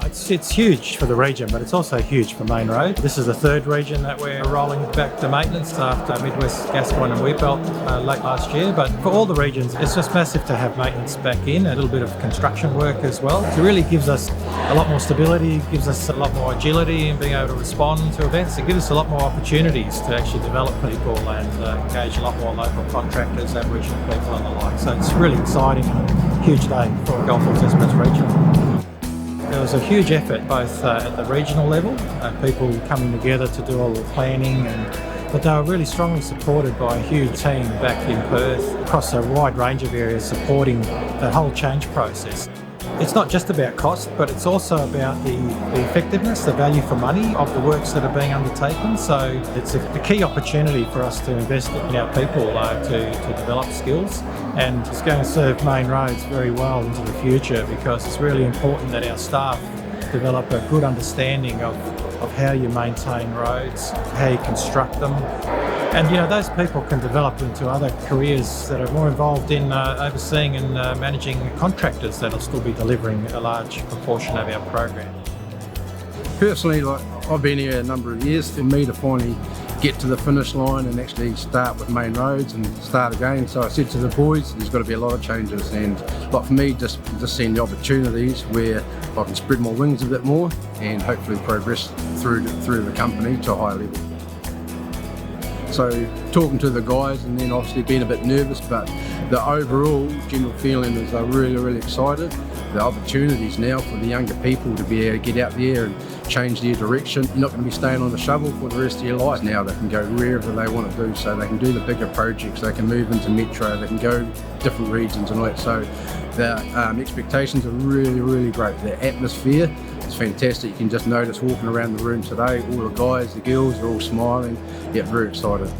It's huge for the region, but it's also huge for Main Road. This is the third region that we're rolling back to maintenance after Midwest, Gascoyne and Wheatbelt late last year. But for all the regions, it's just massive to have maintenance back in, a little bit of construction work as well. It really gives us a lot more stability, gives us a lot more agility in being able to respond to events. It gives us a lot more opportunities to actually develop people and engage a lot more local contractors, Aboriginal people and the like. So it's really exciting and a huge day for Goldfields Esperance region. There was a huge effort both at the regional level, people coming together to do all the planning, but they were really strongly supported by a huge team back in Perth across a wide range of areas supporting the whole change process. It's not just about cost, but it's also about the effectiveness, the value for money of the works that are being undertaken. So it's a key opportunity for us to invest in our people to develop skills, and it's going to serve Main Roads very well into the future because it's really important that our staff develop a good understanding of how you maintain roads, how you construct them. And those people can develop into other careers that are more involved in overseeing and managing contractors that'll still be delivering a large proportion of our program. Personally, I've been here a number of years. For me to finally get to the finish line and actually start with Main Roads and start again. So I said to the boys, there's got to be a lot of changes, and for me, just seeing the opportunities where I can spread my wings a bit more and hopefully progress through the company to a higher level. So talking to the guys and then obviously being a bit nervous, but the overall general feeling is they're really, really excited. The opportunities now for the younger people to be able to get out there and change their direction. You're not going to be staying on the shovel for the rest of your life. Now they can go wherever they want to do, so they can do the bigger projects, they can move into metro, they can go different regions and all that. So the expectations are really, really great. The atmosphere is fantastic. You can just notice walking around the room today, all the guys, the girls are all smiling. Yeah, very excited.